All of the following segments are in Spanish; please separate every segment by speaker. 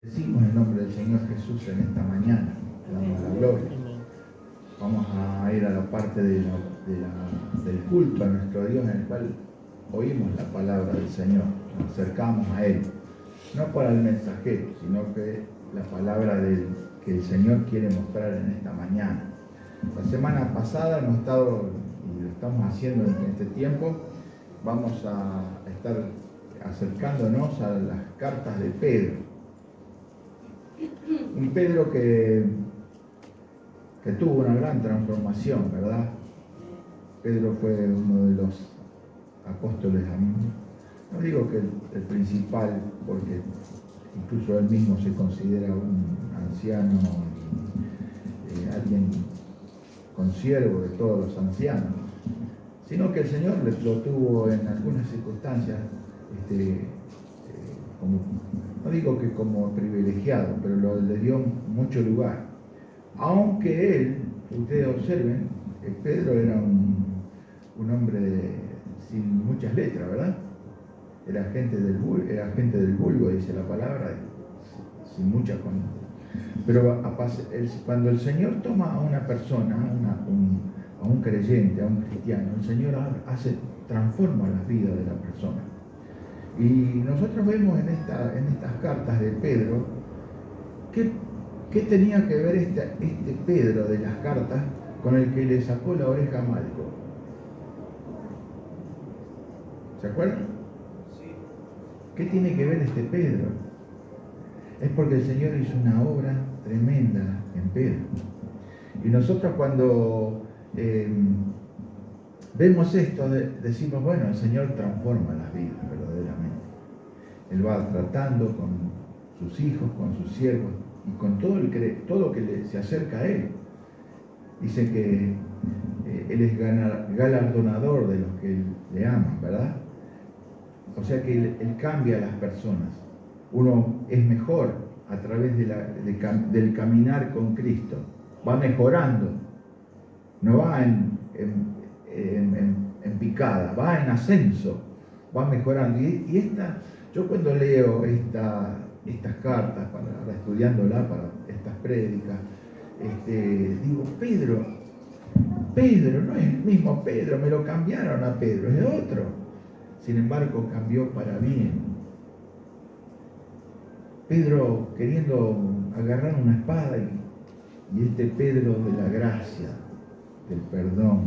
Speaker 1: Decimos el nombre del Señor Jesús en esta mañana, le damos la gloria. Vamos a ir a la parte del culto a nuestro Dios, en el cual oímos la palabra del Señor, nos acercamos a Él, no para el mensajero, sino que la palabra que el Señor quiere mostrar en esta mañana. La semana pasada hemos estado, y lo estamos haciendo en este tiempo, vamos a estar acercándonos a las cartas de Pedro. Un Pedro que tuvo una gran transformación, ¿verdad? Pedro fue uno de los apóstoles, no digo que el principal, porque incluso él mismo se considera un anciano, alguien consiervo de todos los ancianos, sino que el Señor lo tuvo en algunas circunstancias, como, no digo que como privilegiado, pero le dio mucho lugar. Aunque él, ustedes observen, Pedro era un hombre sin muchas letras, ¿verdad? Era gente del vulgo, dice la palabra, sin mucha conducta. Pero cuando el Señor toma a una persona, a un creyente, a un cristiano, el Señor transforma las vidas de la persona. Y nosotros vemos en estas cartas de Pedro, ¿qué tenía que ver este Pedro de las cartas con el que le sacó la oreja a Malco? ¿Se acuerdan? Sí. ¿Qué tiene que ver este Pedro? Es porque el Señor hizo una obra tremenda en Pedro. Y nosotros cuando vemos esto, decimos, bueno, el Señor transforma las vidas verdaderamente. Él va tratando con sus hijos, con sus siervos y con todo que se acerca a Él. Dice que Él es galardonador de los que le aman, ¿verdad? O sea que Él cambia a las personas. Uno es mejor a través del caminar con Cristo. Va mejorando. No va en picada, va en ascenso. Va mejorando. Yo cuando leo estas cartas, estudiándolas para estas prédicas, digo, Pedro no es el mismo Pedro, me lo cambiaron a Pedro, es otro. Sin embargo, cambió para bien. Pedro queriendo agarrar una espada y este Pedro de la gracia, del perdón,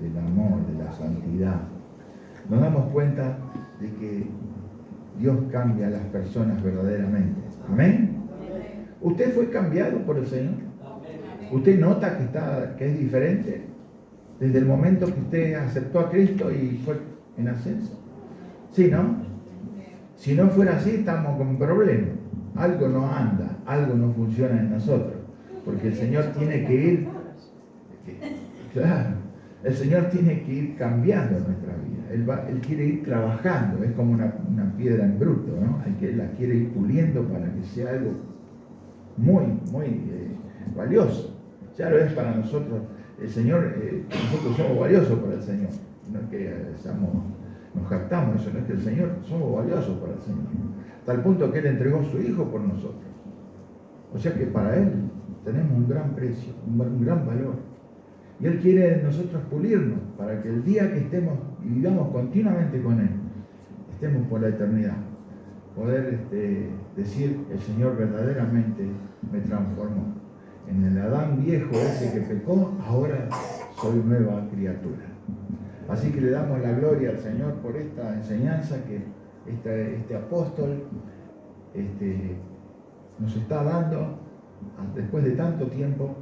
Speaker 1: del amor, de la santidad. Nos damos cuenta de que Dios cambia a las personas verdaderamente. ¿Amén? ¿Usted fue cambiado por el Señor? ¿Usted nota que es diferente desde el momento que usted aceptó a Cristo y fue en ascenso? ¿Sí, no? Si no fuera así, estamos con problemas. Algo no anda, algo no funciona en nosotros. Porque el Señor tiene que ir, claro, el Señor tiene que ir cambiando nuestra vida. Él quiere ir trabajando, es como una piedra en bruto, ¿no? La quiere ir puliendo para que sea algo muy, muy valioso. Ya lo es para nosotros. El Señor, nosotros somos valiosos para el Señor. No es que nos jactamos, eso no es que el Señor, somos valiosos para el Señor. Hasta el punto que Él entregó a su Hijo por nosotros. O sea que para Él tenemos un gran precio, un gran valor. Y Él quiere nosotros pulirnos para que el día que estemos y vivamos continuamente con Él, estemos por la eternidad. Poder decir, el Señor verdaderamente me transformó. En el Adán viejo ese que pecó, ahora soy nueva criatura. Así que le damos la gloria al Señor por esta enseñanza que este apóstol nos está dando después de tanto tiempo,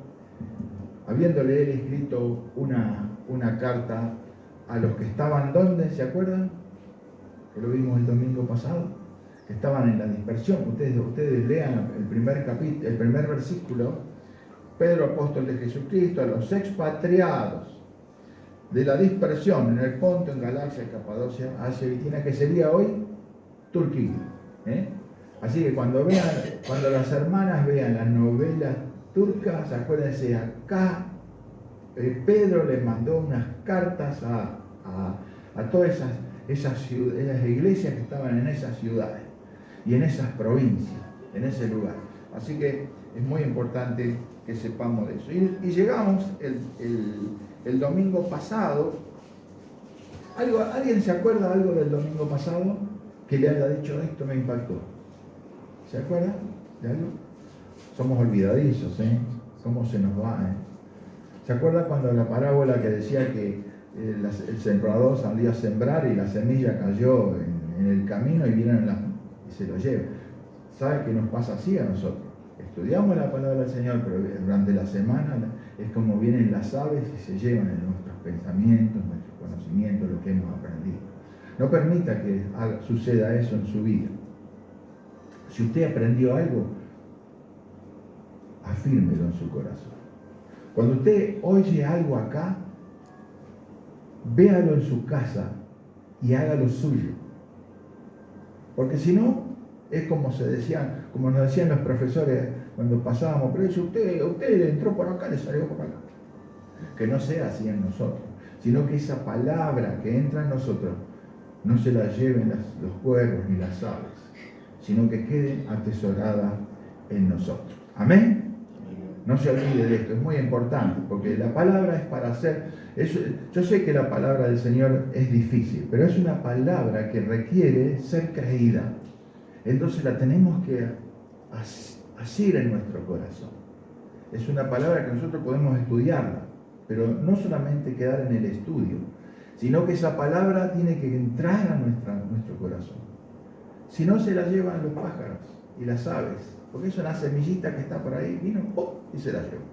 Speaker 1: habiéndole él escrito una carta a los que estaban, ¿dónde? ¿Se acuerdan? Que lo vimos el domingo pasado, que estaban en la dispersión. Ustedes lean el primer versículo. Pedro, apóstol de Jesucristo, a los expatriados de la dispersión en el Ponto, en Galacia, Capadocia, Asia, Bitinia, que sería hoy Turquía. Así que cuando las hermanas vean las novelas turcas, acuérdense, acá Pedro les mandó unas cartas a todas esas iglesias que estaban en esas ciudades y en esas provincias. en ese lugar. Así que es muy importante que sepamos de eso. Y llegamos el domingo pasado. ¿Alguien se acuerda algo del domingo pasado que le haya dicho esto me impactó? ¿Se acuerda de algo? Somos olvidadizos, ¿eh? ¿Cómo se nos va, eh? ¿Se acuerda cuando la parábola que decía que el sembrador salía a sembrar y la semilla cayó en el camino y vienen y se lo llevan? ¿Sabe qué nos pasa así a nosotros? Estudiamos la palabra del Señor, pero durante la semana es como vienen las aves y se llevan en nuestros pensamientos, nuestros conocimientos, lo que hemos aprendido. No permita que suceda eso en su vida. Si usted aprendió algo, afírmelo en su corazón. Cuando usted oye algo acá, véalo en su casa y hágalo suyo. Porque si no, es como nos decían los profesores cuando pasábamos, pero si usted entró por acá, le salió por acá. Que no sea así en nosotros, sino que esa palabra que entra en nosotros no se la lleven los cuervos ni las aves, sino que quede atesorada en nosotros. Amén. No se olvide de esto, es muy importante, porque la palabra es para hacer. Yo sé que la palabra del Señor es difícil, pero es una palabra que requiere ser creída. Entonces la tenemos que asir en nuestro corazón. Es una palabra que nosotros podemos estudiarla, pero no solamente quedar en el estudio, sino que esa palabra tiene que entrar a nuestro corazón. Si no, se la llevan los pájaros y las aves, porque es una semillita que está por ahí, vino ¡pum! Y se la llevó.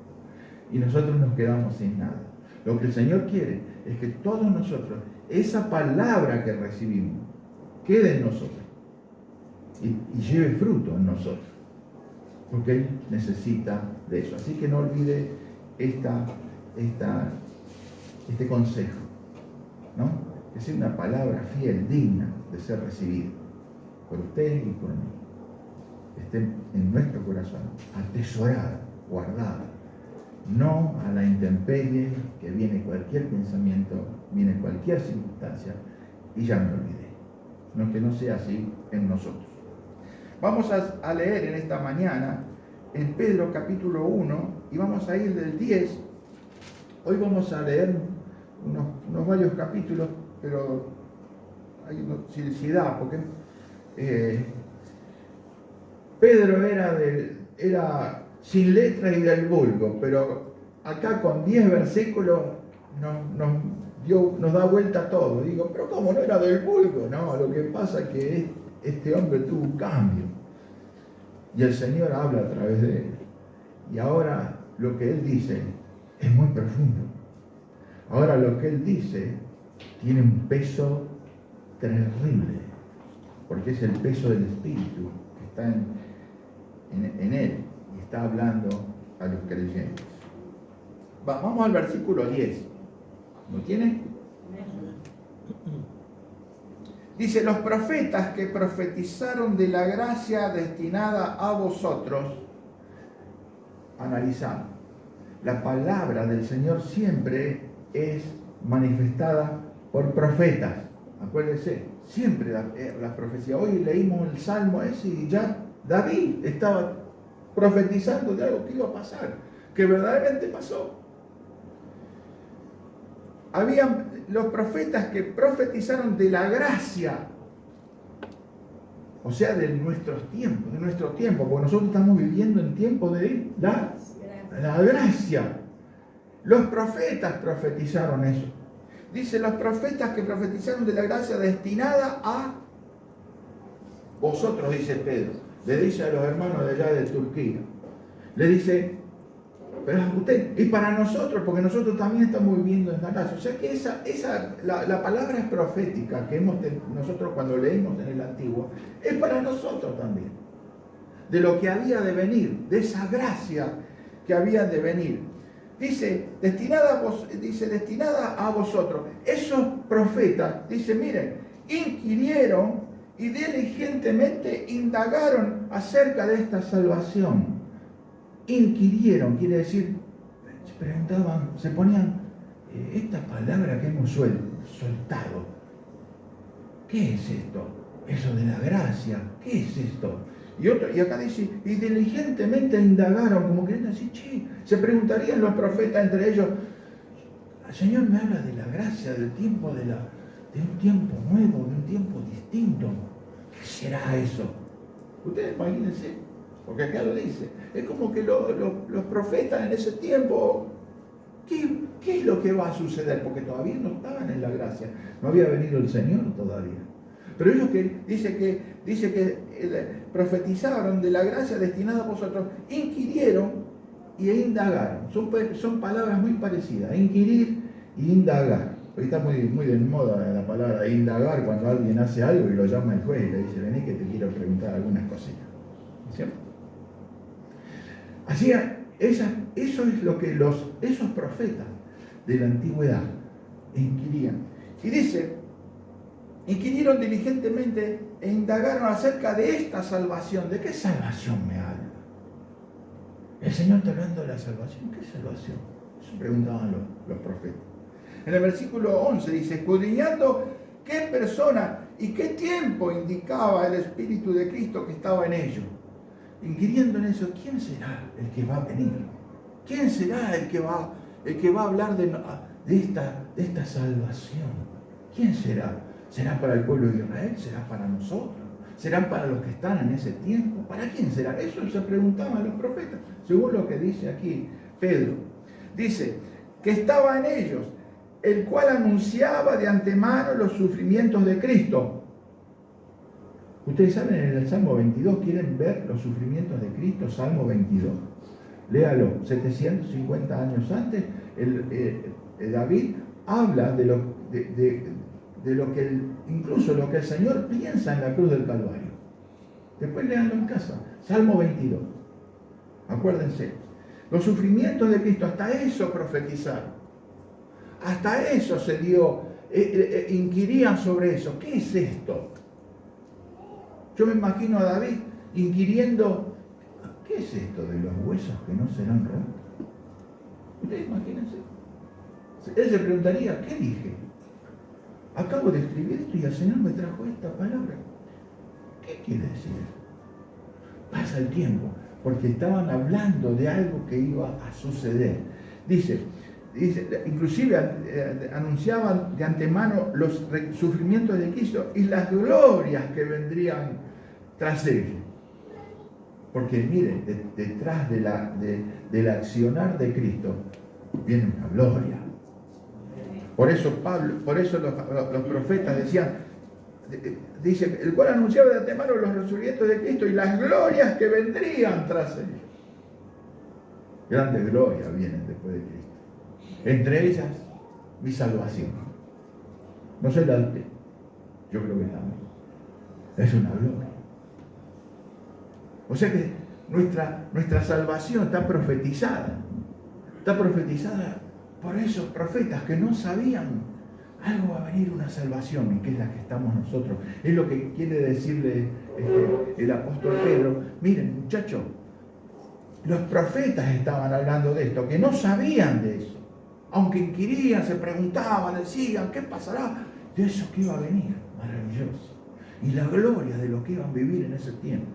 Speaker 1: Y nosotros nos quedamos sin nada. Lo que el Señor quiere es que todos nosotros, esa palabra que recibimos, quede en nosotros y lleve fruto en nosotros, porque Él necesita de eso. Así que no olvide este consejo, ¿no? Que sea una palabra fiel, digna de ser recibida por usted y por mí. Esté en nuestro corazón, atesorada, guardada, no a la intemperie, que viene cualquier pensamiento, viene cualquier circunstancia y ya me olvidé. No, que no sea así en nosotros. Vamos a leer en esta mañana en Pedro capítulo 1 y vamos a ir del 10. Hoy vamos a leer unos varios capítulos, pero hay una felicidad, porque Pedro era sin letra y del vulgo, pero acá con 10 versículos nos da vuelta todo. Digo, pero ¿cómo no era del vulgo? No, lo que pasa es que este hombre tuvo un cambio y el Señor habla a través de él. Y ahora lo que él dice es muy profundo. Ahora lo que él dice tiene un peso terrible, porque es el peso del Espíritu que está en él y está hablando a los creyentes. Vamos al versículo 10. ¿Lo tiene? Dice, los profetas que profetizaron de la gracia destinada a vosotros, analizamos, la palabra del Señor siempre es manifestada por profetas. Acuérdense, siempre las profecías. Hoy leímos el Salmo ese y ya David estaba profetizando de algo que iba a pasar, que verdaderamente pasó. Habían los profetas que profetizaron de la gracia, o sea, de nuestro tiempo, porque nosotros estamos viviendo en tiempo de la gracia. Los profetas profetizaron eso. Dice, los profetas que profetizaron de la gracia destinada a vosotros, dice Pedro. Le dice a los hermanos de allá de Turquía. Le dice, pero usted, y para nosotros, porque nosotros también estamos viviendo en la gracia. O sea que la palabra es profética que nosotros cuando leímos en el Antiguo, es para nosotros también. De lo que había de venir, de esa gracia que había de venir. Dice, destinada a vosotros. Esos profetas, dice, miren, inquirieron y diligentemente indagaron acerca de esta salvación. Inquirieron, quiere decir, se preguntaban, se ponían, esta palabra que hemos soltado, ¿qué es esto? Eso de la gracia, ¿qué es esto? Y acá dice, y diligentemente indagaron, como queriendo decir, che, se preguntarían los profetas entre ellos, el Señor me habla de la gracia, del tiempo, de un tiempo nuevo, de un tiempo distinto. ¿Qué será eso? Ustedes imagínense, porque acá lo dice. Es como que los profetas en ese tiempo, ¿qué es lo que va a suceder? Porque todavía no estaban en la gracia, no había venido el Señor todavía. Pero ellos dice que profetizaron de la gracia destinada a vosotros, inquirieron e indagaron. Son palabras muy parecidas, inquirir y indagar. Hoy está muy de moda la palabra indagar cuando alguien hace algo y lo llama el juez y le dice, vení que te quiero preguntar algunas cositas. ¿Cierto? Así, eso es lo que esos profetas de la antigüedad inquirían. Y dice, inquirieron diligentemente e indagaron acerca de esta salvación. ¿De qué salvación me habla? El Señor está hablando de la salvación. ¿Qué salvación? Eso preguntaban los profetas. En el versículo 11 dice, escudriñando qué persona y qué tiempo indicaba el Espíritu de Cristo que estaba en ellos. Inquiriendo en eso, ¿quién será el que va a venir? ¿Quién será el que va a hablar de esta salvación? ¿Quién será? ¿Será para el pueblo de Israel? ¿Será para nosotros? ¿Será para los que están en ese tiempo? ¿Para quién será? Eso se preguntaban los profetas, según lo que dice aquí Pedro. Dice que estaba en ellos, el cual anunciaba de antemano los sufrimientos de Cristo. Ustedes saben, en el Salmo 22, ¿quieren ver los sufrimientos de Cristo? Salmo 22. Léalo, 750 años antes, David habla de lo que incluso lo que el Señor piensa en la cruz del Calvario. Después léanlo en casa, Salmo 22. Acuérdense, los sufrimientos de Cristo, hasta eso profetizaron. Hasta eso se dio, inquirían sobre eso. ¿Qué es esto? Yo me imagino a David inquiriendo, ¿qué es esto de los huesos que no serán rotos? Ustedes imagínense. Él se preguntaría, ¿qué dije? Acabo de escribir esto y el Señor me trajo esta palabra. ¿Qué quiere decir? Pasa el tiempo, porque estaban hablando de algo que iba a suceder. Dice, inclusive anunciaban de antemano los sufrimientos de Cristo y las glorias que vendrían tras ellos. Porque miren, detrás del accionar de Cristo viene una gloria. Por eso los profetas decían, dice, el cual anunciaba de antemano los sufrimientos de Cristo y las glorias que vendrían tras ellos. Grandes glorias vienen después de Cristo. Entre ellas, mi salvación. No sé la de usted. Yo creo que también. Es una gloria. O sea que nuestra salvación está profetizada. Está profetizada por esos profetas que no sabían. Algo va a venir, una salvación, y que es la que estamos nosotros. Es lo que quiere decirle el apóstol Pedro. Miren, muchachos, los profetas estaban hablando de esto, que no sabían de eso. Aunque inquirían, se preguntaban, decían, ¿qué pasará? De eso que iba a venir, maravilloso. Y la gloria de lo que iban a vivir en ese tiempo.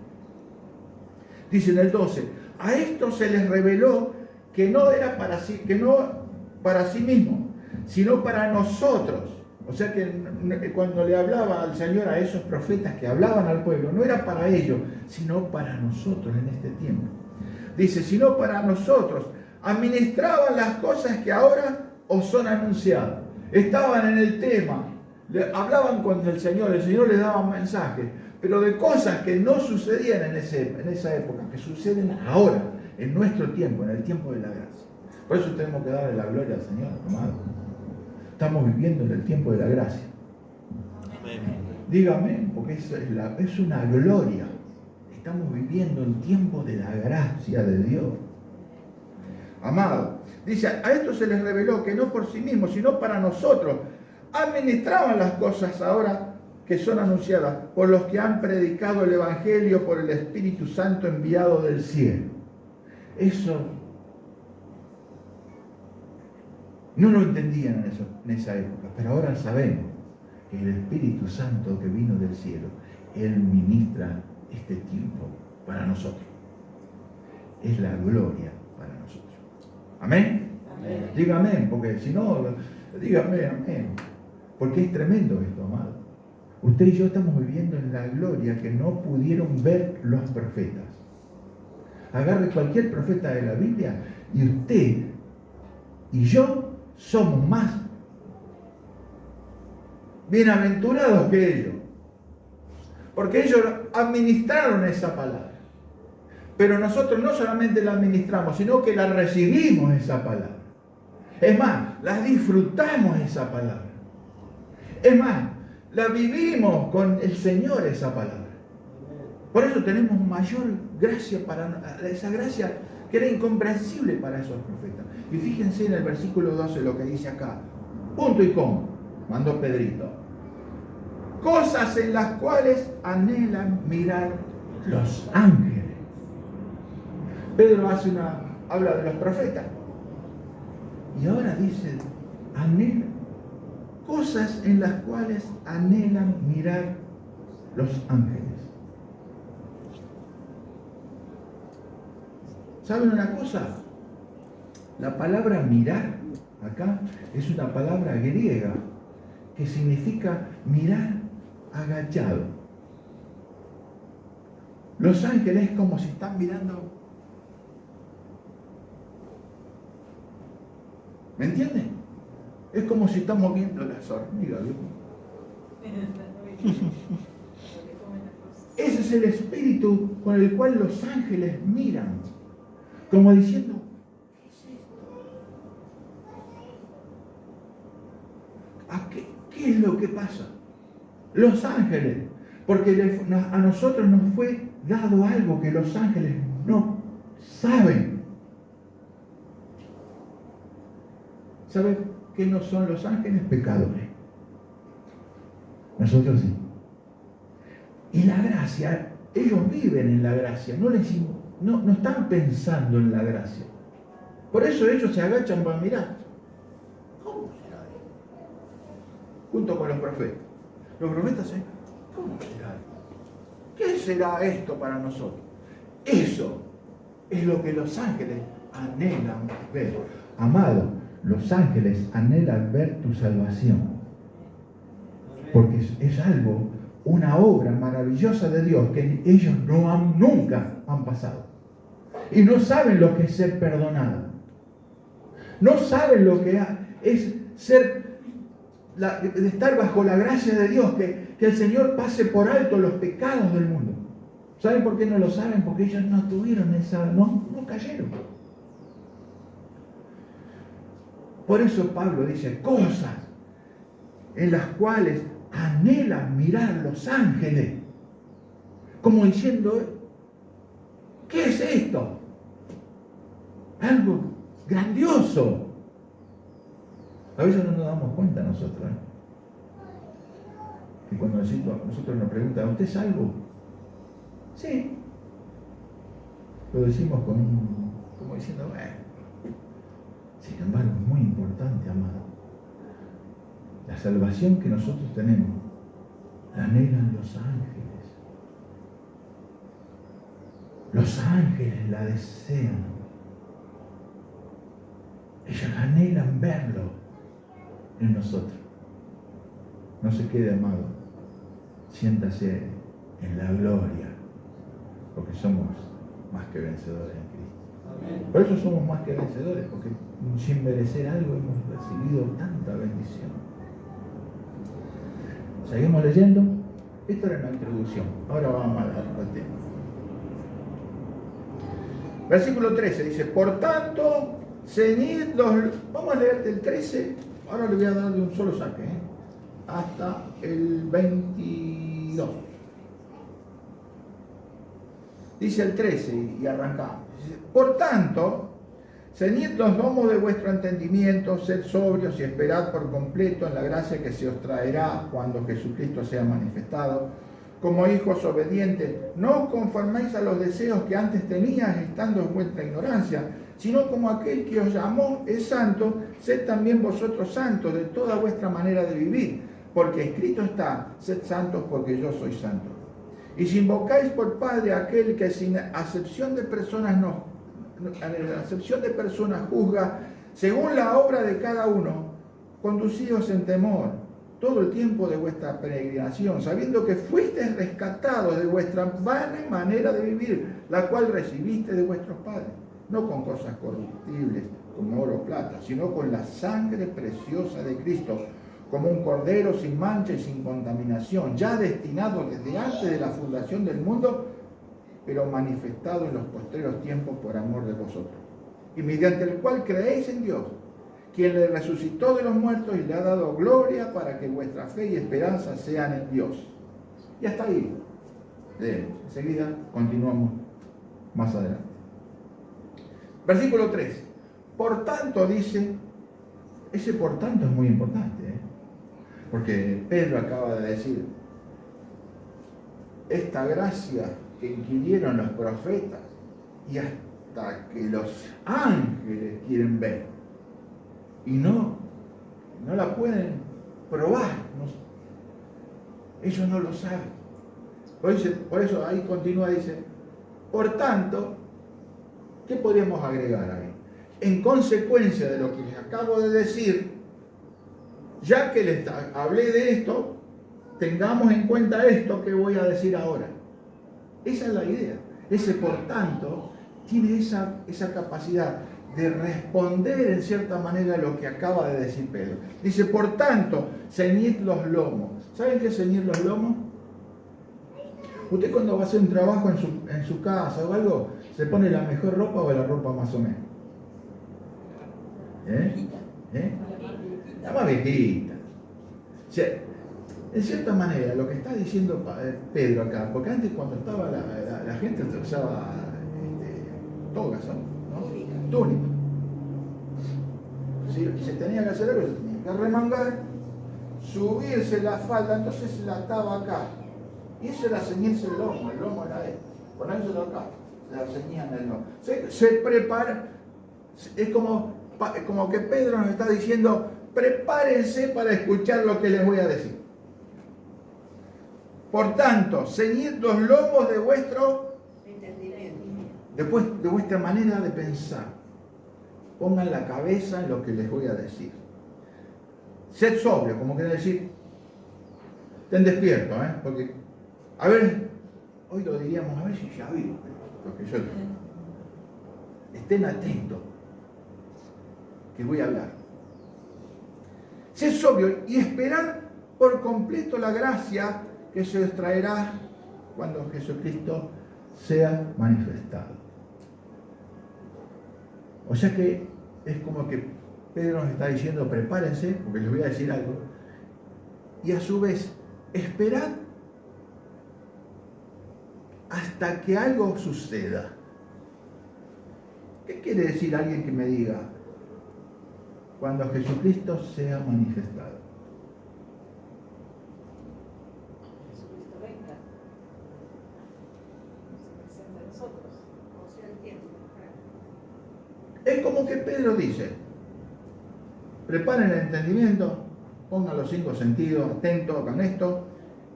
Speaker 1: Dice en el 12, a esto se les reveló que no era para sí, que no para sí mismo, sino para nosotros. O sea que cuando le hablaba al Señor a esos profetas que hablaban al pueblo, no era para ellos, sino para nosotros en este tiempo. Dice, sino para nosotros, administraban las cosas que ahora os son anunciadas. Estaban en el tema, hablaban con el Señor les daba un mensaje, pero de cosas que no sucedían en esa época, que suceden ahora, en nuestro tiempo, en el tiempo de la gracia. Por eso tenemos que darle la gloria al Señor, amado. Estamos viviendo en el tiempo de la gracia. Dígame, porque es una gloria. Estamos viviendo el tiempo de la gracia de Dios. Amado, dice, a esto se les reveló que no por sí mismos, sino para nosotros, administraban las cosas ahora que son anunciadas por los que han predicado el Evangelio por el Espíritu Santo enviado del cielo. Eso no lo entendían en esa época, pero ahora sabemos que el Espíritu Santo que vino del cielo, Él ministra este tiempo para nosotros. Es la gloria para nosotros. ¿Amén? Amén. Diga amén, porque si no, dígame amén. Porque es tremendo esto, amado. Usted y yo estamos viviendo en la gloria que no pudieron ver los profetas. Agarre cualquier profeta de la Biblia y usted y yo somos más bienaventurados que ellos. Porque ellos administraron esa palabra. Pero nosotros no solamente la administramos, sino que la recibimos esa palabra. Es más, la disfrutamos esa palabra. Es más, la vivimos con el Señor esa palabra. Por eso tenemos mayor gracia para esa gracia que era incomprensible para esos profetas. Y fíjense en el versículo 12 lo que dice acá. Punto y coma, mandó Pedrito. Cosas en las cuales anhelan mirar los ángeles. Pedro habla de los profetas. Y ahora dice, cosas en las cuales anhelan mirar los ángeles. ¿Saben una cosa? La palabra mirar acá es una palabra griega que significa mirar agachado. Los ángeles es como si están mirando. ¿Me entienden? Es como si estamos viendo las hormigas. Ese es el espíritu con el cual los ángeles miran. Como diciendo, ¿qué es esto? ¿Qué es lo que pasa? Los ángeles, porque a nosotros nos fue dado algo que los ángeles no saben. ¿Saben qué no son los ángeles? Pecadores. Nosotros sí. Y la gracia, ellos viven en la gracia, no están pensando en la gracia. Por eso ellos se agachan para mirar. ¿Cómo será esto? Junto con los profetas. Los profetas dicen, ¿cómo será esto? ¿Qué será esto para nosotros? Eso es lo que los ángeles anhelan ver. Amado, los ángeles anhelan ver tu salvación. Porque es algo, una obra maravillosa de Dios que ellos nunca han pasado. Y no saben lo que es ser perdonado. No saben lo que es de estar bajo la gracia de Dios, que el Señor pase por alto los pecados del mundo. ¿Saben por qué no lo saben? Porque ellos no tuvieron no cayeron. Por eso Pablo dice, cosas en las cuales anhelan mirar los ángeles. Como diciendo, ¿qué es esto? Algo grandioso. A veces no nos damos cuenta nosotros. Que cuando nosotros nos preguntan, ¿usted es salvo? Sí. Lo decimos como diciendo, sin embargo, es muy importante, amado. La salvación que nosotros tenemos, la anhelan los ángeles. Los ángeles la desean. Ellos anhelan verlo en nosotros. No se quede, amado. Siéntase en la gloria, porque somos más que vencedores en Cristo. Amén. Por eso somos más que vencedores, porque sin merecer algo hemos recibido tanta bendición. Seguimos leyendo. Esta era la introducción. Ahora vamos al tema. Versículo 13 dice, por tanto, ceñid los... Vamos a leer del 13, ahora le voy a dar de un solo saque, hasta el 22. Dice el 13 y arrancamos. Dice, por tanto, ceñid los lomos de vuestro entendimiento, sed sobrios y esperad por completo en la gracia que se os traerá cuando Jesucristo sea manifestado. Como hijos obedientes, no os conforméis a los deseos que antes teníais estando en vuestra ignorancia, sino como aquel que os llamó es santo, sed también vosotros santos de toda vuestra manera de vivir, porque escrito está, sed santos porque yo soy santo. Y si invocáis por Padre a aquel que sin acepción de personas juzga según la obra de cada uno, conducíos en temor todo el tiempo de vuestra peregrinación, sabiendo que fuisteis rescatados de vuestra vana manera de vivir, la cual recibiste de vuestros padres, no con cosas corruptibles como oro o plata, sino con la sangre preciosa de Cristo, como un cordero sin mancha y sin contaminación, ya destinado desde antes de la fundación del mundo, pero manifestado en los postreros tiempos por amor de vosotros, y mediante el cual creéis en Dios, quien le resucitó de los muertos y le ha dado gloria para que vuestra fe y esperanza sean en Dios. Y hasta ahí leemos. Enseguida continuamos más adelante. Versículo 3. Por tanto, dice, ese por tanto es muy importante, porque Pedro acaba de decir, esta gracia que inquirieron los profetas y hasta que los ángeles quieren ver y no la pueden probar, ellos no lo saben. Por eso ahí continúa, dice, por tanto, ¿qué podríamos agregar ahí? En consecuencia de lo que les acabo de decir, ya que les hablé de esto, tengamos en cuenta esto que voy a decir ahora. Esa es la idea. Ese por tanto tiene esa capacidad de responder en cierta manera a lo que acaba de decir Pedro. Dice, por tanto, ceñid los lomos. ¿Saben qué es ceñir los lomos? Usted cuando va a hacer un trabajo en su casa o algo, ¿se pone la mejor ropa o la ropa más o menos? La más viejita. O sea, en cierta manera, lo que está diciendo Pedro acá, porque antes cuando estaba la gente usaba togas, ¿no? Túnica. Si se tenía que hacer algo, se tenía que remangar, subirse la falda, entonces se la ataba acá. Y eso era ceñirse el lomo era esto, ponérselo acá, se ceñían el lomo. Se prepara, es como que Pedro nos está diciendo, prepárense para escuchar lo que les voy a decir. Por tanto, ceñid los lomos de vuestro entendimiento, de vuestra manera de pensar. Pongan la cabeza en lo que les voy a decir. Sed sobrio, como quiere decir, estén despiertos, porque, a ver, hoy lo diríamos, a ver si ya vi lo que yo digo. Estén atentos, que voy a hablar. Sed sobrio y esperad por completo la gracia que se os traerá cuando Jesucristo sea manifestado. O sea que es como que Pedro nos está diciendo, prepárense, porque les voy a decir algo, y a su vez, esperad hasta que algo suceda. ¿Qué quiere decir alguien que me diga, cuando Jesucristo sea manifestado?
Speaker 2: Jesucristo venga, se presenta a nosotros, o sea, el tiempo.
Speaker 1: Es como que Pedro dice, preparen el entendimiento, pongan los 5 sentidos, atentos con esto,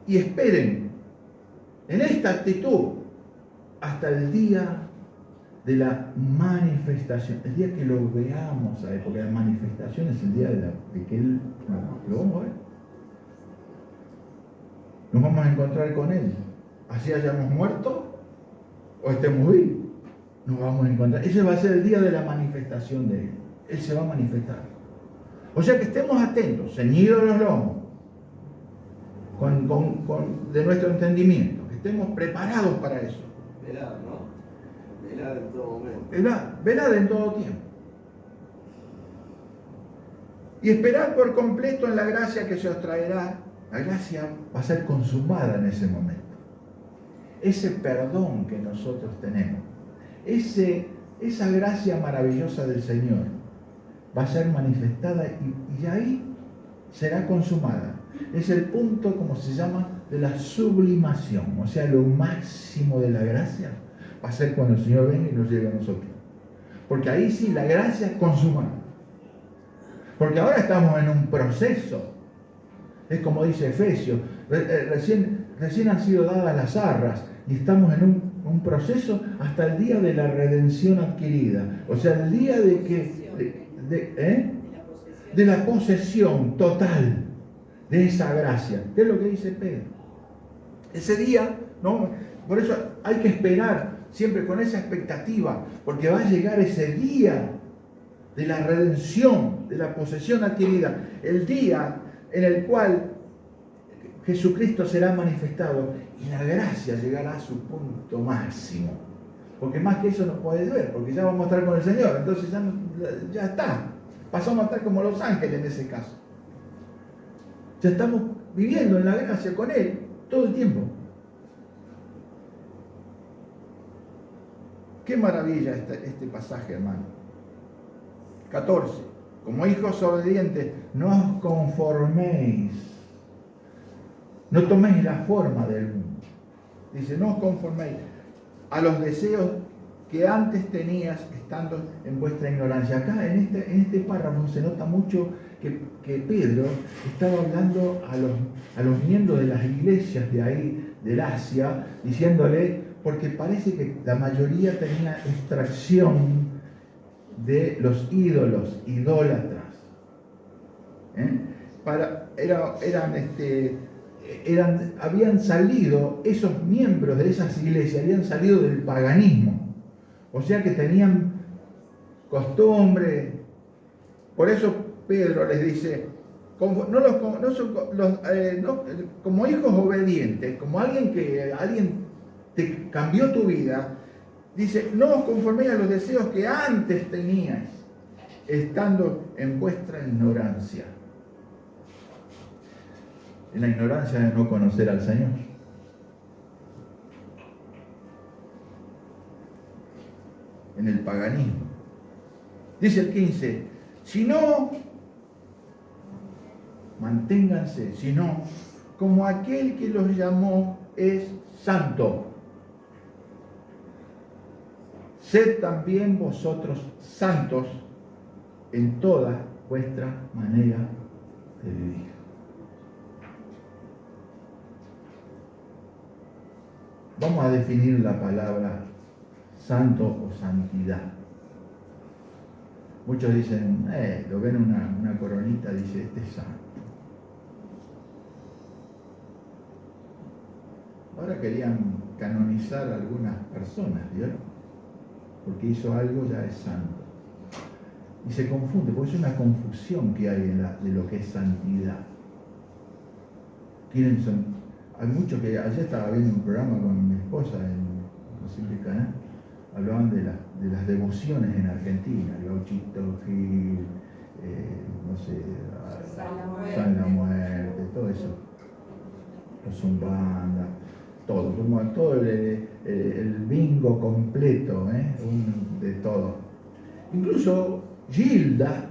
Speaker 1: y esperen en esta actitud hasta el día de la manifestación, el día que lo veamos, ¿sabes? Porque la manifestación es el día de que Él lo vamos a ver. Nos vamos a encontrar con Él, así hayamos muerto o estemos vivos. Nos vamos a encontrar. Ese va a ser el día de la manifestación de Él. Él se va a manifestar. O sea que estemos atentos, ceñidos los lomos, de nuestro entendimiento, que estemos preparados para eso.
Speaker 3: Velad, ¿no? Velad en todo momento.
Speaker 1: Velad en todo tiempo. Y esperad por completo en la gracia que se os traerá. La gracia va a ser consumada en ese momento. Ese perdón que nosotros tenemos. Esa gracia maravillosa del Señor va a ser manifestada y ahí será consumada. Es el punto, como se llama, de la sublimación, o sea, lo máximo de la gracia va a ser cuando el Señor venga y nos lleve a nosotros. Porque ahí sí la gracia es consumada. Porque ahora estamos en un proceso. Es como dice Efesios, recién han sido dadas las arras y estamos en un proceso hasta el día de la redención adquirida. O sea, el día de que... de la posesión total de esa gracia. ¿Qué es lo que dice Pedro? Ese día, ¿no? Por eso hay que esperar siempre con esa expectativa, porque va a llegar ese día de la redención, de la posesión adquirida, el día en el cual Jesucristo será manifestado y la gracia llegará a su punto máximo. Porque más que eso no puede ver, porque ya vamos a estar con el Señor, entonces ya está. Pasamos a estar como los ángeles en ese caso. Ya estamos viviendo en la gracia con Él todo el tiempo. Qué maravilla este pasaje, hermano. 14. Como hijos obedientes, no os conforméis. No toméis la forma del mundo. Dice, no os conforméis a los deseos que antes tenías estando en vuestra ignorancia. Acá en este párrafo se nota mucho que Pedro estaba hablando a los miembros de las iglesias de ahí, del Asia, diciéndole, porque parece que la mayoría tenía extracción de los ídolos, idólatras. Habían salido, esos miembros de esas iglesias habían salido del paganismo. O sea que tenían costumbre. Por eso Pedro les dice, como hijos obedientes, como alguien te cambió tu vida, dice, no os conforméis a los deseos que antes teníais, estando en vuestra ignorancia. En la ignorancia de no conocer al Señor. En el paganismo. Dice el 15, si no, manténganse, si no, como aquel que los llamó es santo. Sed también vosotros santos en toda vuestra manera de vivir. Vamos a definir la palabra santo o santidad. Muchos dicen, lo ven una coronita, dice, este es santo. Ahora querían canonizar a algunas personas, ¿vieron? Porque hizo algo, ya es santo. Y se confunde, porque es una confusión que hay de lo que es santidad. Hay muchos que, ayer estaba viendo un programa con mi esposa en posible canal, hablaban de las devociones en Argentina, el Gauchito Gil, no sé, San la Muerte, todo eso, los Umbanda, todo el bingo completo, de todo. Incluso Gilda,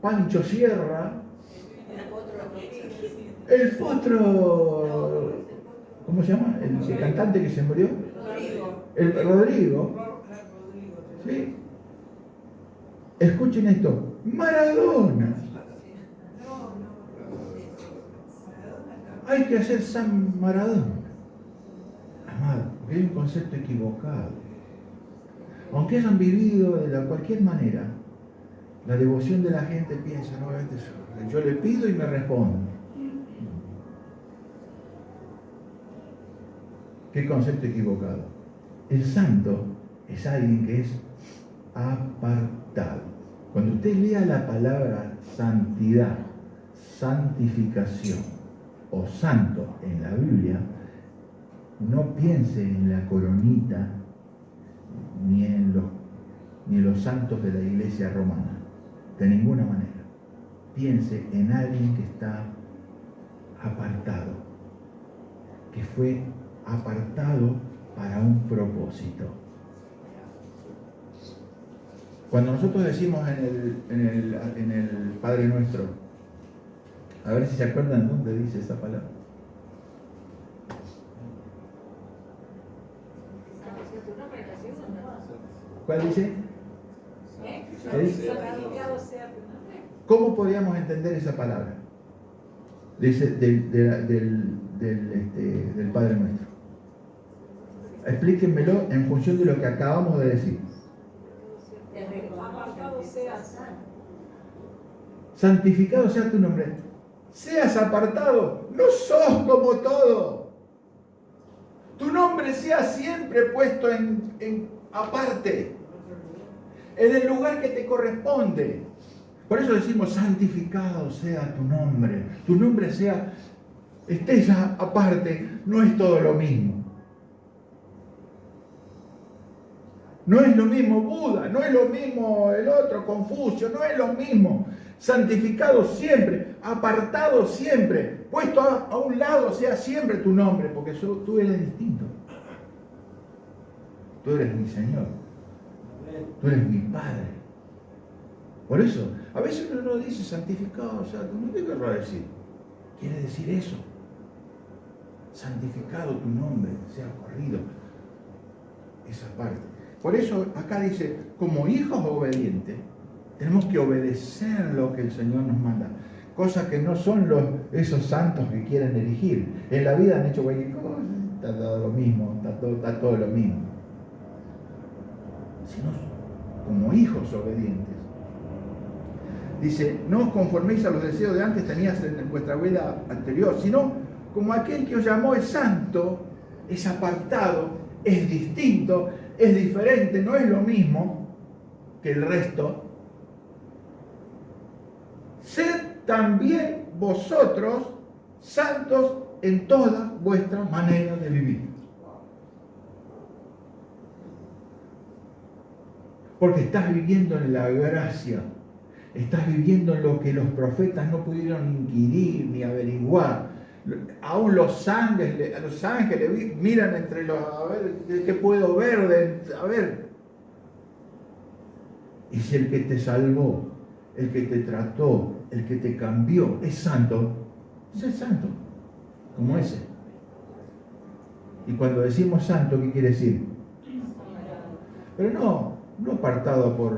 Speaker 1: Pancho Sierra, el Potro, ¿cómo se llama? El cantante que se murió. El Rodrigo. ¿Sí? Escuchen esto. Maradona. Hay que hacer San Maradona. Amado, porque hay un concepto equivocado. Aunque hayan vivido de cualquier manera, la devoción de la gente piensa, no, yo le pido y me responde. ¿Qué concepto equivocado? El santo es alguien que es apartado. Cuando usted lea la palabra santidad, santificación o santo en la Biblia, no piense en la coronita ni en los santos de la iglesia romana, de ninguna manera. Piense en alguien que está apartado, que fue apartado para un propósito. Cuando nosotros decimos en el Padre Nuestro, a ver si se acuerdan dónde dice esa palabra. ¿Cuál dice? ¿Qué dice? ¿Cómo podríamos entender esa palabra? Dice del Padre Nuestro. Explíquenmelo en función de lo que acabamos de decir.
Speaker 2: Apartado seas.
Speaker 1: Santificado sea tu nombre. Seas apartado, no sos como todo. Tu nombre sea siempre puesto en aparte, en el lugar que te corresponde. Por eso decimos, santificado sea tu nombre. Tu nombre sea, estés aparte, no es todo lo mismo. No es lo mismo Buda, no es lo mismo el otro, Confucio, no es lo mismo. Santificado siempre, apartado siempre, puesto a un lado sea siempre tu nombre, porque tú eres distinto. Tú eres mi Señor. Tú eres mi Padre. Por eso, a veces uno no dice santificado, o sea, ¿no qué querrá decir? Quiere decir eso. Santificado tu nombre, sea corrido. Esa parte. Por eso acá dice, como hijos obedientes, tenemos que obedecer lo que el Señor nos manda. Cosas que no son esos santos que quieren elegir. En la vida han hecho cualquier cosa, está todo lo mismo, está todo lo mismo. Sino como hijos obedientes. Dice, no os conforméis a los deseos de antes tenías en vuestra vida anterior, sino como aquel que os llamó es santo, es apartado, es distinto, es diferente, no es lo mismo que el resto. Sed también vosotros santos en toda vuestra manera de vivir. Porque estás viviendo en la gracia, estás viviendo en lo que los profetas no pudieron inquirir ni averiguar. Aún los ángeles miran entre los, a ver, ¿qué puedo ver? A ver. Y si el que te salvó, el que te trató, el que te cambió, es santo, sé santo, como ese. Y cuando decimos santo, ¿qué quiere decir? Pero no apartado por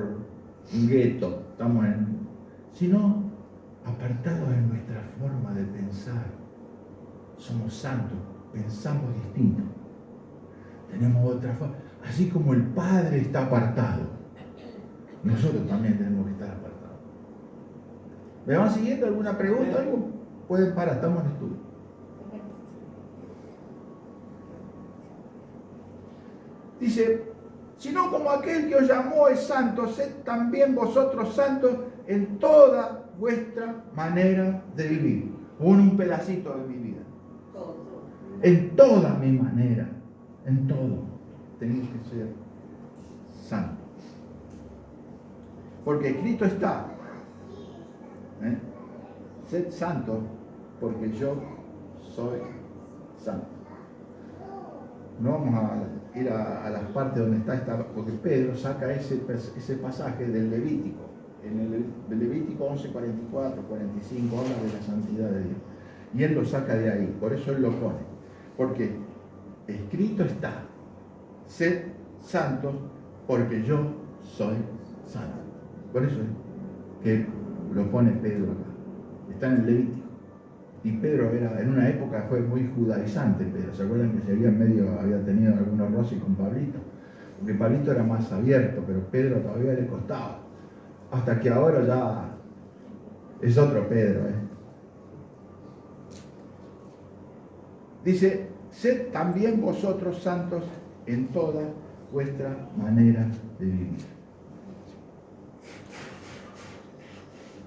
Speaker 1: un gueto, sino apartados en nuestra forma de pensar. Somos santos, pensamos distinto, tenemos otra forma. Así como el Padre está apartado, nosotros también tenemos que estar apartados. ¿Me van siguiendo? ¿Alguna pregunta? ¿Algo? Pueden parar, estamos en estudio. Dice, sino como aquel que os llamó es santo, sed también vosotros santos en toda vuestra manera de vivir. Un pedacito de mi vida. En toda mi manera, en todo, tenéis que ser santo. Porque escrito está, sed santo, porque yo soy santo. No vamos a ir a las partes donde está esta, porque Pedro saca ese pasaje del Levítico. En el Levítico 11, 44, 45 habla de la santidad de Dios. Y él lo saca de ahí, por eso él lo pone. Porque escrito está, sed santos, porque yo soy santo. Por eso es que lo pone Pedro acá. Está en el Levítico. Y Pedro en una época fue muy judaizante, Pedro. ¿Se acuerdan que había tenido algunos roces con Pablito? Porque Pablito era más abierto, pero Pedro todavía le costaba. Hasta que ahora ya es otro Pedro. Dice, sed también vosotros santos en toda vuestra manera de vivir.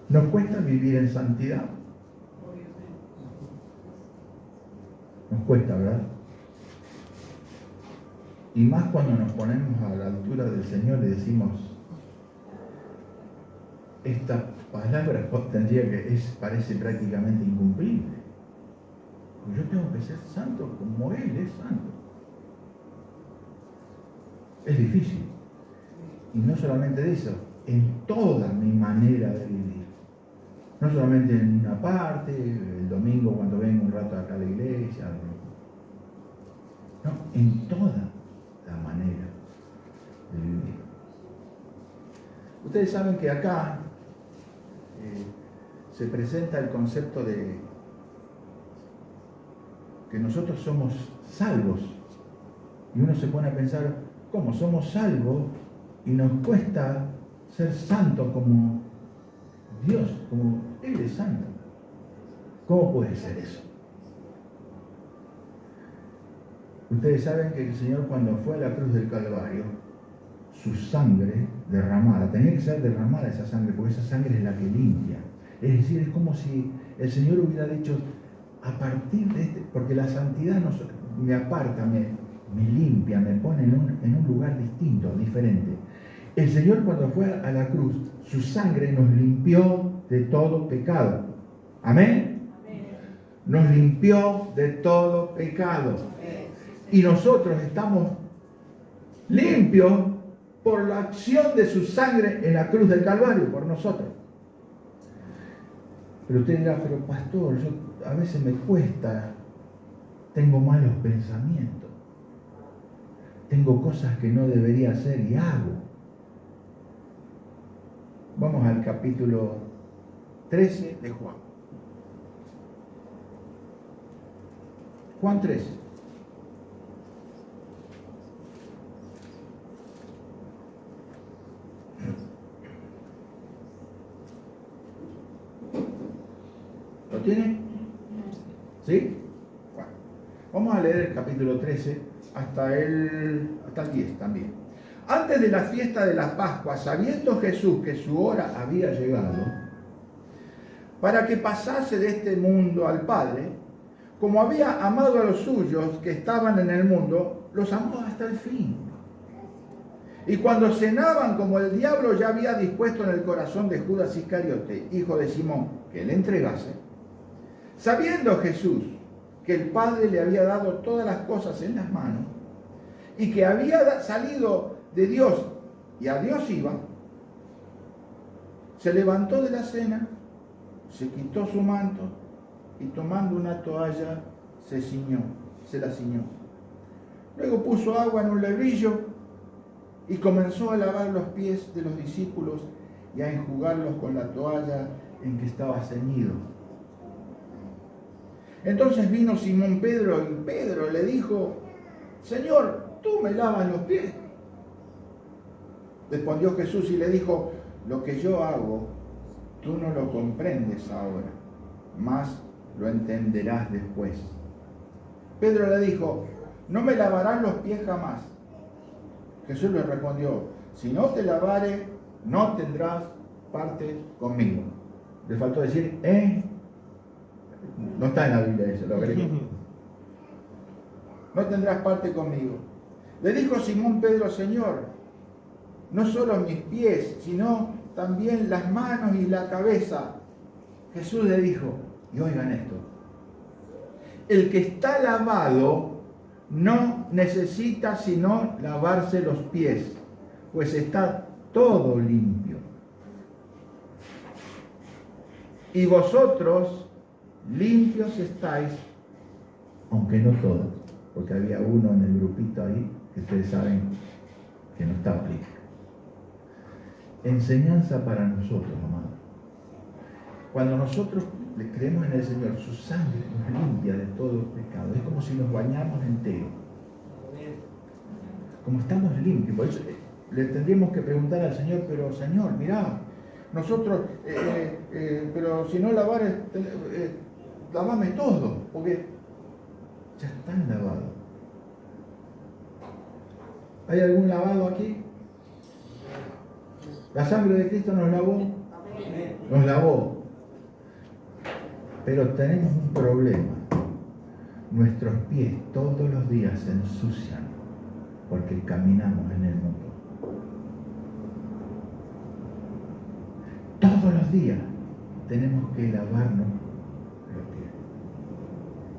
Speaker 1: ¿Nos cuesta vivir en santidad? Nos cuesta, ¿verdad? Y más cuando nos ponemos a la altura del Señor y decimos, esta palabra parece prácticamente incumplible. Yo tengo que ser santo como Él es santo. Es difícil. Y no solamente de eso, en toda mi manera de vivir. No solamente en una parte, el domingo cuando vengo un rato acá a la iglesia. No, en toda la manera de vivir. Ustedes saben que acá se presenta el concepto de que nosotros somos salvos. Y uno se pone a pensar, ¿cómo somos salvos y nos cuesta ser santos como Dios, como Él es santo? ¿Cómo puede ser eso? Ustedes saben que el Señor, cuando fue a la cruz del Calvario, su sangre derramada, tenía que ser derramada esa sangre, porque esa sangre es la que limpia. Es decir, es como si el Señor hubiera dicho, a partir de este, porque la santidad me aparta, me limpia, me pone en un lugar distinto, diferente. El Señor, cuando fue a la cruz, su sangre nos limpió de todo pecado. ¿Amén? Nos limpió de todo pecado. Y nosotros estamos limpios por la acción de su sangre en la cruz del Calvario, por nosotros. Pero usted dirá, pero pastor, a veces me cuesta, tengo malos pensamientos, tengo cosas que no debería hacer y hago. Vamos al capítulo 13 de Juan. Juan 13. ¿Lo tiene? ¿Sí? Bueno, vamos a leer el capítulo 13 hasta el 10 también. Antes de la fiesta de la Pascua, sabiendo Jesús que su hora había llegado, para que pasase de este mundo al Padre, como había amado a los suyos que estaban en el mundo, los amó hasta el fin. Y cuando cenaban, como el diablo ya había dispuesto en el corazón de Judas Iscariote, hijo de Simón, que le entregase, sabiendo Jesús que el Padre le había dado todas las cosas en las manos y que había salido de Dios y a Dios iba, se levantó de la cena, se quitó su manto y tomando una toalla se la ciñó. Luego puso agua en un lebrillo y comenzó a lavar los pies de los discípulos y a enjugarlos con la toalla en que estaba ceñido. Entonces vino Simón Pedro y Pedro le dijo, Señor, ¿tú me lavas los pies? Respondió Jesús y le dijo, lo que yo hago, tú no lo comprendes ahora, mas lo entenderás después. Pedro le dijo, no me lavarás los pies jamás. Jesús le respondió, si no te lavare, no tendrás parte conmigo. Le faltó decir, no está en la Biblia eso, lo agrego. No tendrás parte conmigo. Le dijo Simón Pedro, Señor, no solo mis pies, sino también las manos y la cabeza. Jesús le dijo, y oigan esto, el que está lavado no necesita sino lavarse los pies, pues está todo limpio. Y vosotros limpios estáis, aunque no todos, porque había uno en el grupito ahí que ustedes saben que no estaba limpio. Enseñanza para nosotros, amados. Cuando nosotros le creemos en el Señor, su sangre nos limpia de todo pecado. Es como si nos bañamos entero. Como estamos limpios. Por eso le tendríamos que preguntar al Señor, pero Señor, mirá, nosotros, pero si no lavares, lavame todo, porque ya están lavados. ¿Hay algún lavado aquí? ¿La sangre de Cristo nos lavó? Nos lavó. Pero tenemos un problema. Nuestros pies todos los días se ensucian porque caminamos en el mundo. Todos los días tenemos que lavarnos los pies.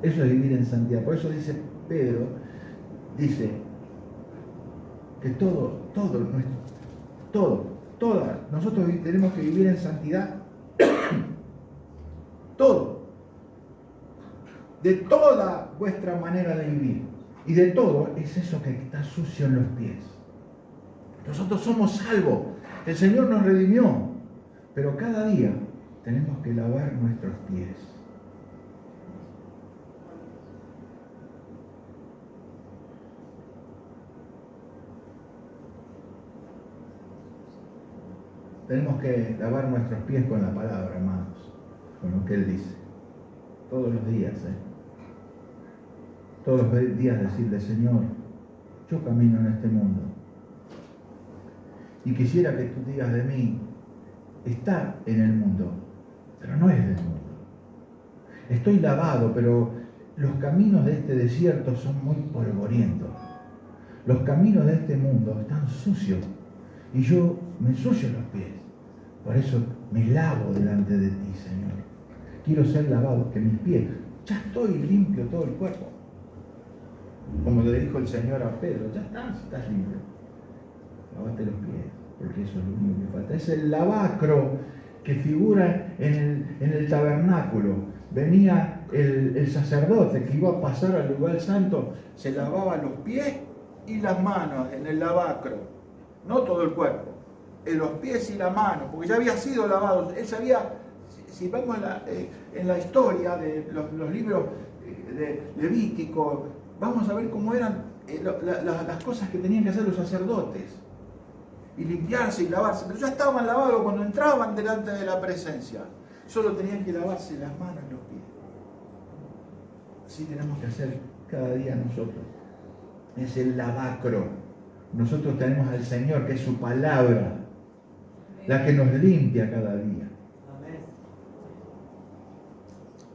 Speaker 1: Eso es vivir en santidad. Por eso dice Pedro, dice que nosotros tenemos que vivir en santidad. Todo. De toda vuestra manera de vivir. Y de todo es eso que está sucio en los pies. Nosotros somos salvos. El Señor nos redimió. Pero cada día tenemos que lavar nuestros pies. tenemos que lavar nuestros pies con la palabra, hermanos, con lo que Él dice. Todos los días, Todos los días decirle, Señor, yo camino en este mundo. Y quisiera que tú digas de mí, está en el mundo, pero no es del mundo. Estoy lavado, pero los caminos de este desierto son muy polvorientos. Los caminos de este mundo están sucios y yo me ensucio los pies. Por eso me lavo delante de ti, Señor. Quiero ser lavado, que mis pies, ya estoy limpio todo el cuerpo. Como le dijo el Señor a Pedro, ya estás limpio. Lávate los pies, porque eso es lo único que falta. Es el lavacro que figura en el tabernáculo. Venía el sacerdote que iba a pasar al lugar santo, se lavaba los pies y las manos en el lavacro, no todo el cuerpo, en los pies y la mano, porque ya había sido lavado. Él sabía, si vamos en la historia de los libros de Levítico, vamos a ver cómo eran las cosas que tenían que hacer los sacerdotes, y limpiarse y lavarse, pero ya estaban lavados cuando entraban delante de la presencia, solo tenían que lavarse las manos y los pies. Así tenemos que hacer cada día nosotros. Es el lavacro. Nosotros tenemos al Señor, que es su palabra, la que nos limpia cada día.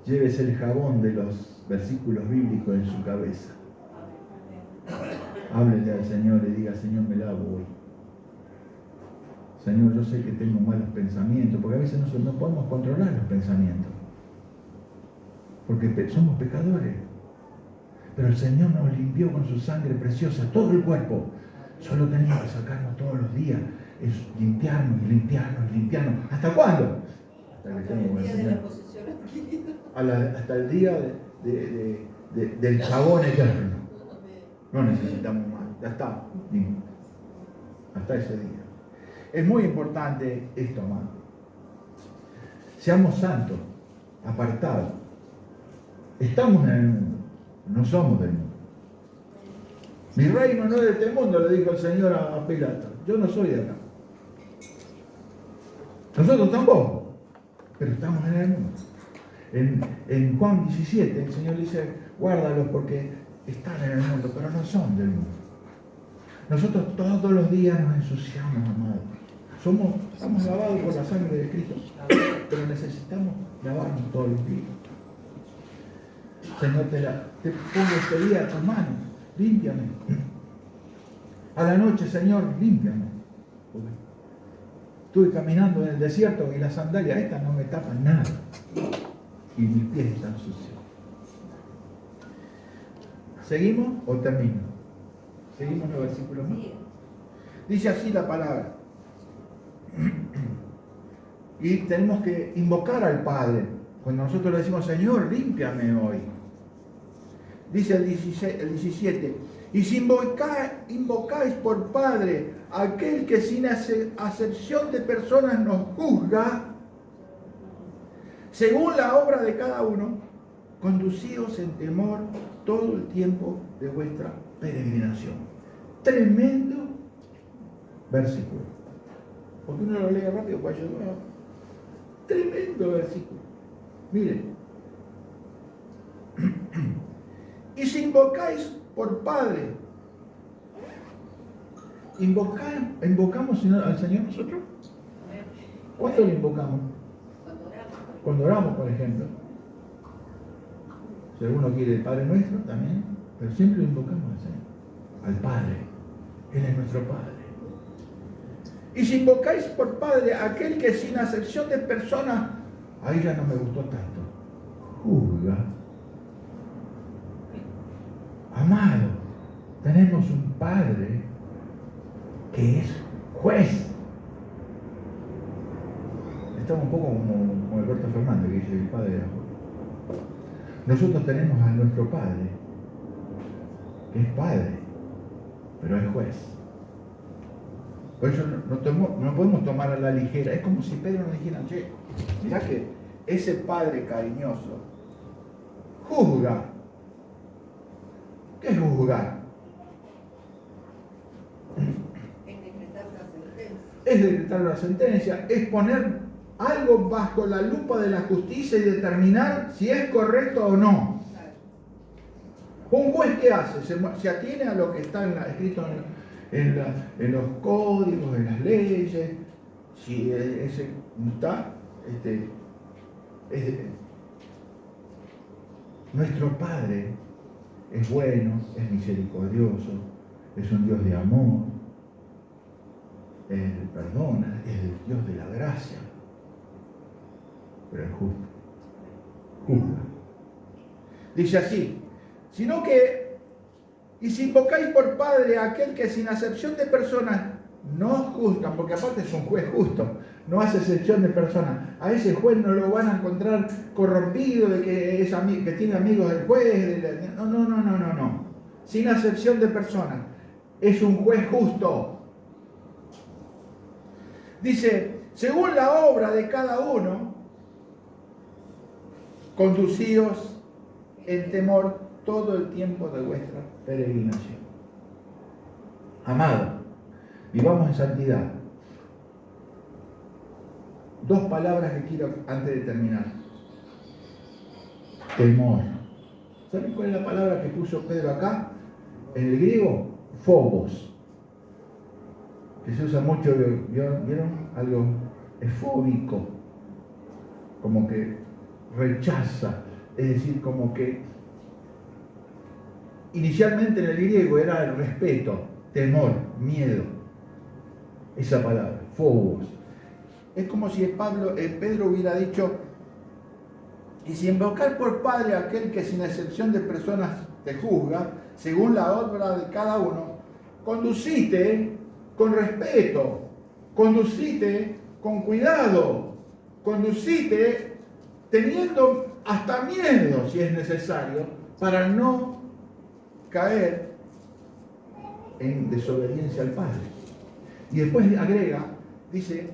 Speaker 1: Llévese el jabón de los versículos bíblicos en su cabeza. Háblele al Señor y diga, Señor, me lavo hoy. Señor, yo sé que tengo malos pensamientos, porque a veces no podemos controlar los pensamientos, porque somos pecadores. Pero el Señor nos limpió con su sangre preciosa todo el cuerpo. Solo tenemos que sacarnos todos los días, es limpiarnos y limpiarnos y limpiarnos. ¿Hasta cuándo? Hasta que estemos con el Señor. Hasta el día del jabón eterno. No necesitamos más, ya está. Hasta ese día. Es muy importante esto, amado. Seamos santos, apartados. Estamos en el mundo, no somos del mundo. Mi reino no es de este mundo, le dijo el Señor a Pilato. Yo no soy de acá. Nosotros tampoco, pero estamos en el mundo. En Juan 17 el Señor dice, guárdalos porque están en el mundo, pero no son del mundo. Nosotros todos los días nos ensuciamos, amado. Estamos lavados por la sangre de Cristo, pero necesitamos lavarnos todos los días. Señor, te pongo este día a tus manos, límpiame. A la noche, Señor, límpiame. Estuve caminando en el desierto y las sandalias estas no me tapan nada. Y mis pies están sucios. ¿Seguimos o termino? ¿Seguimos los versículos más? Dice así la palabra. Y tenemos que invocar al Padre. Cuando nosotros le decimos, Señor, límpiame hoy. Dice el 17, y si invocáis por Padre aquel que sin acepción de personas nos juzga, según la obra de cada uno, conducíos en temor todo el tiempo de vuestra peregrinación. Tremendo versículo. Porque uno lo lee rápido, pues ayudar. Tremendo versículo. Miren. Y si invocáis por Padre, ¿invocamos al Señor nosotros? ¿Cuándo lo invocamos? Cuando oramos, por ejemplo. Si alguno quiere el Padre Nuestro, también, pero siempre lo invocamos al Señor, al Padre. Él es nuestro Padre. Y si invocáis por Padre aquel que sin acepción de personas, ahí ya no me gustó tanto, juzga. Amado, tenemos un Padre que es juez. Estamos un poco como Alberto Fernández, que dice el Padre de la juez. Nosotros tenemos a nuestro Padre, que es Padre, pero es juez. Por eso no podemos tomar a la ligera. Es como si Pedro nos dijera, che, mirá que ese Padre cariñoso juzga. ¿Qué es juzgar? es decretar una sentencia, es poner algo bajo la lupa de la justicia y determinar si es correcto o no. ¿Un juez qué hace? Se atiene a lo que está escrito en los códigos, en las leyes. Si ese no está, nuestro Padre es bueno, es misericordioso, es un Dios de amor, Él perdona, es el Dios de la gracia, pero es justo, juzga. Dice así, sino que, y si invocáis por Padre a aquel que sin acepción de personas no juzgan, porque aparte es un juez justo, no hace excepción de personas. A ese juez no lo van a encontrar corrompido, de que tiene amigos del juez. No. Sin acepción de personas. Es un juez justo. Dice, según la obra de cada uno, conducíos en temor todo el tiempo de vuestra peregrinación. Amado, vivamos en santidad. Dos palabras que quiero antes de terminar. Temor. ¿Saben cuál es la palabra que puso Pedro acá? En el griego, phobos. Que se usa mucho, ¿vieron? Algo fóbico. Como que rechaza. Es decir, como que inicialmente en el griego era el respeto, temor, miedo. Esa palabra, phobos. Es como si Pedro hubiera dicho, y si invocar por Padre a aquel que sin excepción de personas te juzga, según la obra de cada uno, conducite con respeto, conducite con cuidado, conducite teniendo hasta miedo si es necesario, para no caer en desobediencia al Padre. Y después agrega, dice,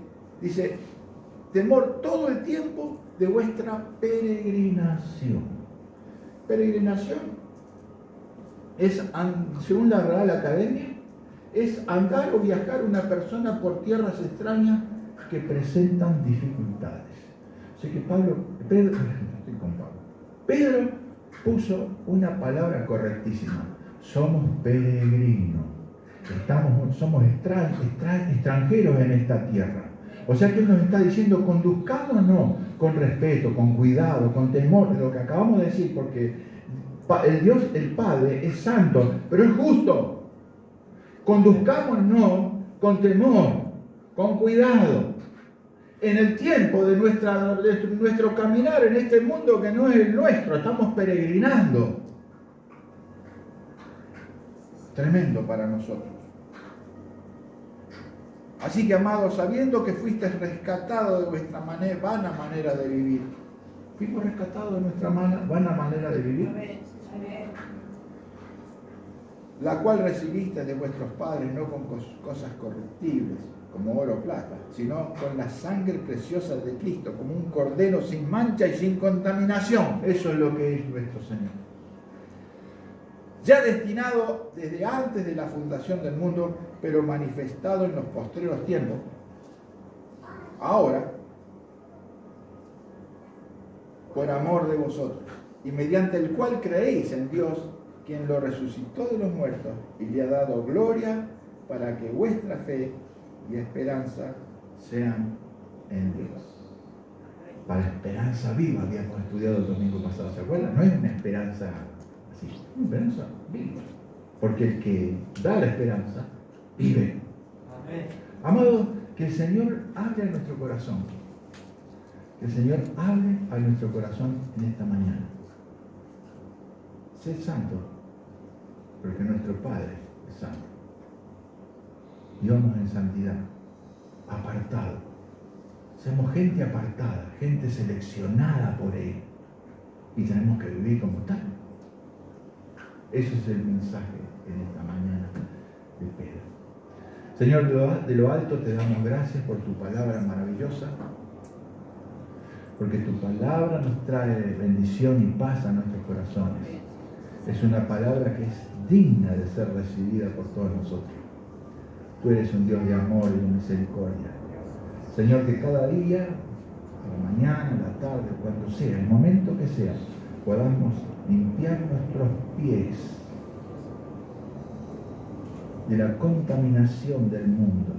Speaker 1: temor todo el tiempo de vuestra peregrinación. Peregrinación es, según la Real Academia, es andar o viajar una persona por tierras extrañas que presentan dificultades. O sea que Pedro puso una palabra correctísima. Somos peregrinos. Somos extranjeros en esta tierra. O sea que Él nos está diciendo, conduzcámonos con respeto, con cuidado, con temor, lo que acabamos de decir, porque el Dios, el Padre, es santo, pero es justo. Conduzcámonos con temor, con cuidado, en el tiempo de nuestro caminar en este mundo que no es el nuestro, estamos peregrinando. Tremendo para nosotros. Así que, amados, sabiendo que fuiste rescatados de vuestra vana manera de vivir. ¿Fuimos rescatados de nuestra vana manera de vivir? La cual recibiste de vuestros padres, no con cosas corruptibles, como oro o plata, sino con la sangre preciosa de Cristo, como un cordero sin mancha y sin contaminación. Eso es lo que es nuestro Señor. Ya destinado desde antes de la fundación del mundo, pero manifestado en los postreros tiempos. Ahora, por amor de vosotros, y mediante el cual creéis en Dios, quien lo resucitó de los muertos y le ha dado gloria, para que vuestra fe y esperanza sean en Dios. Para esperanza viva, habíamos estudiado el domingo pasado, ¿se acuerdan? No es una esperanza así, una esperanza viva. Porque el que da la esperanza, vive. Amén. Amado, que el Señor hable a nuestro corazón. Que el Señor hable a nuestro corazón en esta mañana. Sed santo, porque nuestro Padre es santo. Vivamos en santidad, apartado. Somos gente apartada, gente seleccionada por Él. Y tenemos que vivir como tal. Ese es el mensaje en esta mañana de Pedro. Señor, de lo alto te damos gracias por tu palabra maravillosa, porque tu palabra nos trae bendición y paz a nuestros corazones. Es una palabra que es digna de ser recibida por todos nosotros. Tú eres un Dios de amor y de misericordia. Señor, que cada día, a la mañana, a la tarde, cuando sea, el momento que sea, podamos limpiar nuestros pies de la contaminación del mundo,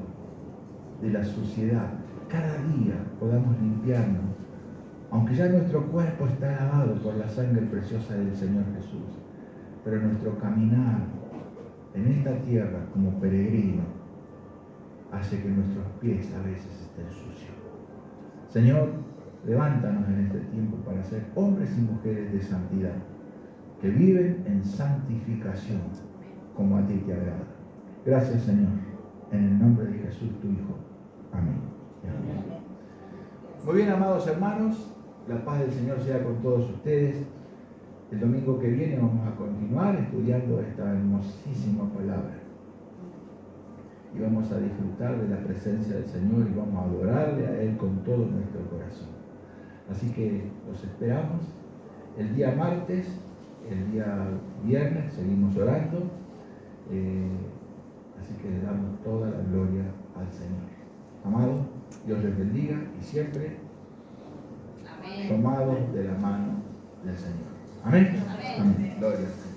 Speaker 1: de la suciedad. Cada día podamos limpiarnos, aunque ya nuestro cuerpo está lavado por la sangre preciosa del Señor Jesús, pero nuestro caminar en esta tierra como peregrino hace que nuestros pies a veces estén sucios. Señor, levántanos en este tiempo para ser hombres y mujeres de santidad, que viven en santificación, como a ti te agrada. Gracias, Señor, en el nombre de Jesús, tu Hijo. Amén. Amén. Muy bien, amados hermanos, la paz del Señor sea con todos ustedes. El domingo que viene vamos a continuar estudiando esta hermosísima palabra. Y vamos a disfrutar de la presencia del Señor y vamos a adorarle a Él con todo nuestro corazón. Así que los esperamos el día martes, el día viernes, seguimos orando. Así que le damos toda la gloria al Señor. Amado, Dios les bendiga y siempre tomados de la mano del Señor. Amén. Amén. Gloria al Señor.